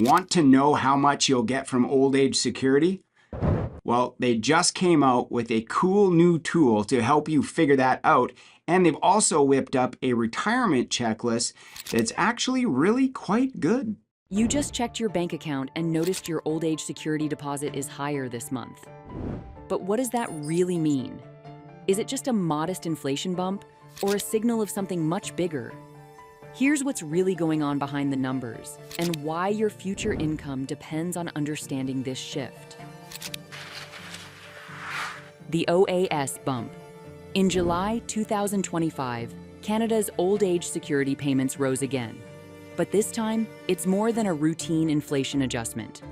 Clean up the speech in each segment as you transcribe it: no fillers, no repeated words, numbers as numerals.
Want to know how much you'll get from Old Age Security? Well, they just came out with a cool new tool to help you figure that out, and they've also whipped up a retirement checklist that's actually really quite good. You just checked your bank account and noticed your old age security deposit is higher this month. But what does that really mean? Is it just a modest inflation bump or a signal of something much bigger? Here's what's really going on behind the numbers and why your future income depends on understanding this shift. The OAS bump. In July 2025, Canada's old age security payments rose again. But this time, it's more than a routine inflation adjustment.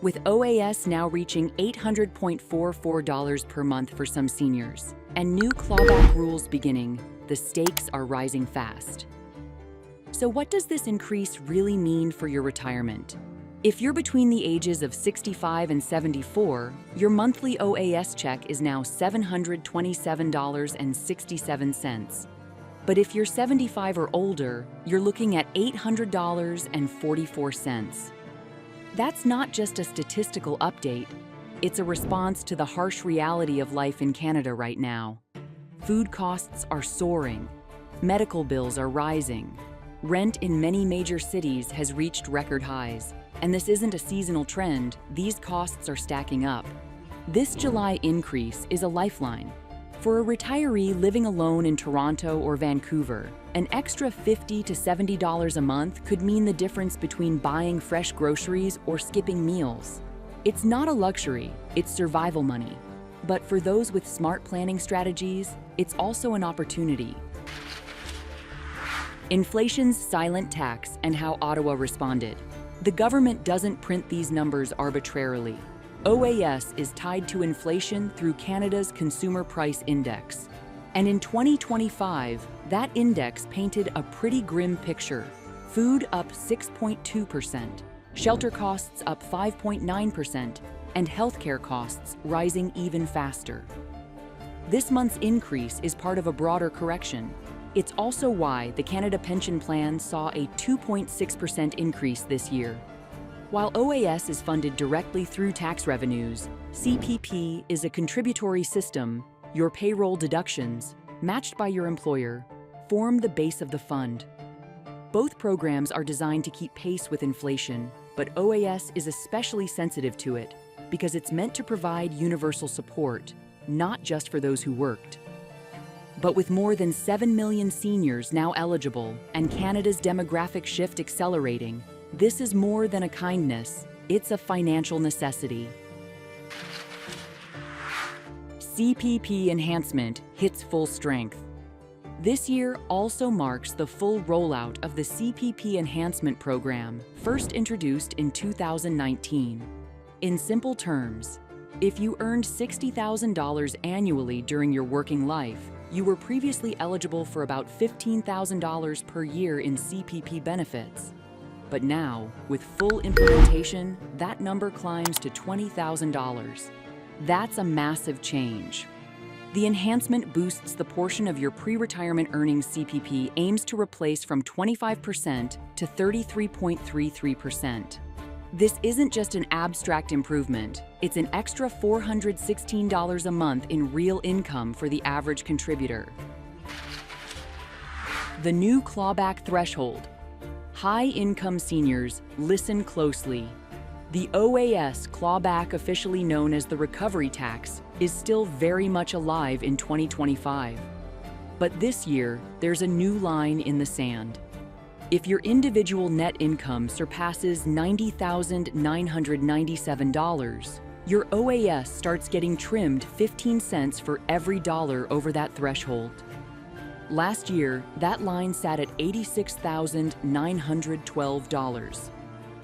With OAS now reaching $800.44 per month for some seniors, and new clawback rules beginning, the stakes are rising fast. So what does this increase really mean for your retirement? If you're between the ages of 65 and 74, your monthly OAS check is now $727.67. But if you're 75 or older, you're looking at $800.44. That's not just a statistical update, it's a response to the harsh reality of life in Canada right now. Food costs are soaring, medical bills are rising, rent in many major cities has reached record highs, and this isn't a seasonal trend, these costs are stacking up. This July increase is a lifeline. For a retiree living alone in Toronto or Vancouver, an extra $50 to $70 a month could mean the difference between buying fresh groceries or skipping meals. It's not a luxury, it's survival money. But for those with smart planning strategies, it's also an opportunity. Inflation's silent tax and how Ottawa responded. The government doesn't print these numbers arbitrarily. OAS is tied to inflation through Canada's Consumer Price Index. And in 2025, that index painted a pretty grim picture. Food up 6.2%, shelter costs up 5.9%, and healthcare costs rising even faster. This month's increase is part of a broader correction. It's also why the Canada Pension Plan saw a 2.6% increase this year. While OAS is funded directly through tax revenues, CPP is a contributory system. Your payroll deductions, matched by your employer, form the base of the fund. Both programs are designed to keep pace with inflation, but OAS is especially sensitive to it because it's meant to provide universal support, not just for those who worked. But with more than 7 million seniors now eligible and Canada's demographic shift accelerating, this is more than a kindness, it's a financial necessity. CPP enhancement hits full strength. This year also marks the full rollout of the CPP enhancement program, first introduced in 2019. In simple terms, if you earned $60,000 annually during your working life, you were previously eligible for about $15,000 per year in CPP benefits. But now, with full implementation, that number climbs to $20,000. That's a massive change. The enhancement boosts the portion of your pre-retirement earnings CPP aims to replace from 25% to 33.33%. This isn't just an abstract improvement, it's an extra $416 a month in real income for the average contributor. The new clawback threshold. High-income seniors, listen closely. The OAS clawback, officially known as the recovery tax, is still very much alive in 2025. But this year, there's a new line in the sand. If your individual net income surpasses $90,997, your OAS starts getting trimmed 15 cents for every dollar over that threshold. Last year, that line sat at $86,912.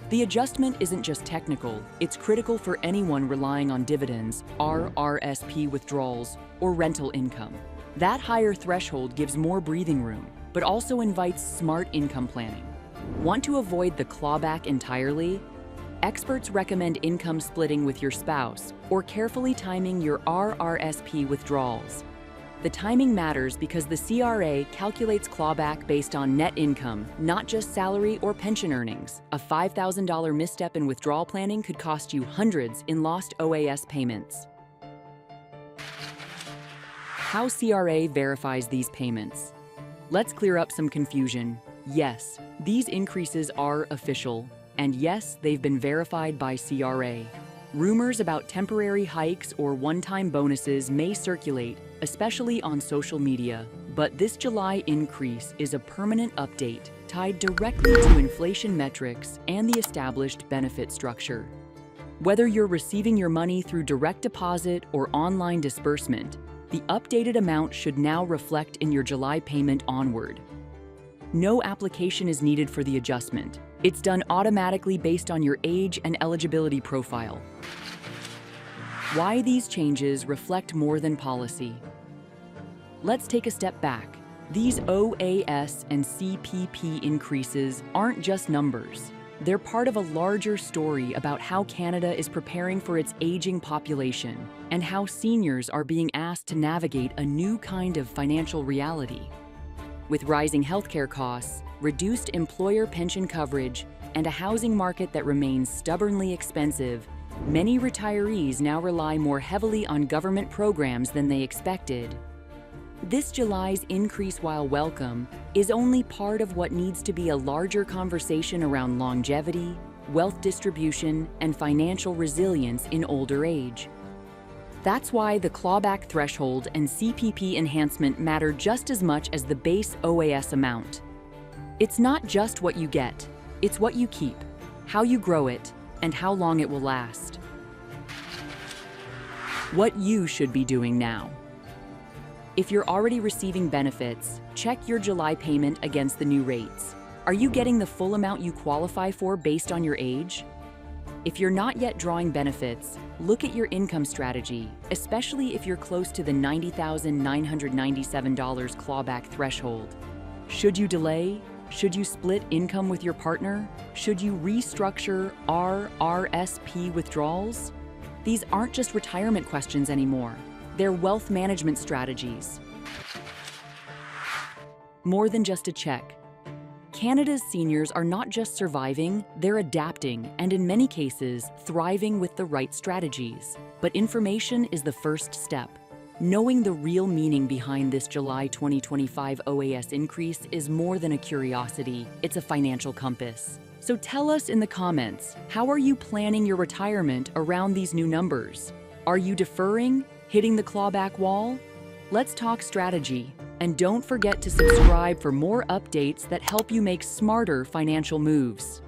The adjustment isn't just technical, it's critical for anyone relying on dividends, RRSP withdrawals, or rental income. That higher threshold gives more breathing room, but also invites smart income planning. Want to avoid the clawback entirely? Experts recommend income splitting with your spouse or carefully timing your RRSP withdrawals. The timing matters because the CRA calculates clawback based on net income, not just salary or pension earnings. A $5,000 misstep in withdrawal planning could cost you hundreds in lost OAS payments. How CRA verifies these payments. Let's clear up some confusion. Yes, these increases are official, and yes, they've been verified by CRA. Rumors about temporary hikes or one-time bonuses may circulate, especially on social media, but this July increase is a permanent update tied directly to inflation metrics and the established benefit structure. Whether you're receiving your money through direct deposit or online disbursement, the updated amount should now reflect in your July payment onward. No application is needed for the adjustment. It's done automatically based on your age and eligibility profile. Why these changes reflect more than policy. Let's take a step back. These OAS and CPP increases aren't just numbers. They're part of a larger story about how Canada is preparing for its aging population and how seniors are being asked to navigate a new kind of financial reality. With rising healthcare costs, reduced employer pension coverage, and a housing market that remains stubbornly expensive, many retirees now rely more heavily on government programs than they expected. This July's increase, while welcome, is only part of what needs to be a larger conversation around longevity, wealth distribution, and financial resilience in older age. That's why the clawback threshold and CPP enhancement matter just as much as the base OAS amount. It's not just what you get, it's what you keep, how you grow it, and how long it will last. What you should be doing now. If you're already receiving benefits, check your July payment against the new rates. Are you getting the full amount you qualify for based on your age? If you're not yet drawing benefits, look at your income strategy, especially if you're close to the $90,997 clawback threshold. Should you delay? Should you split income with your partner? Should you restructure RRSP withdrawals? These aren't just retirement questions anymore. They're wealth management strategies. More than just a check. Canada's seniors are not just surviving, they're adapting and in many cases, thriving with the right strategies. But information is the first step. Knowing the real meaning behind this July 2025 OAS increase is more than a curiosity, it's a financial compass. So tell us in the comments, how are you planning your retirement around these new numbers? Are you deferring, hitting the clawback wall? Let's talk strategy. And don't forget to subscribe for more updates that help you make smarter financial moves.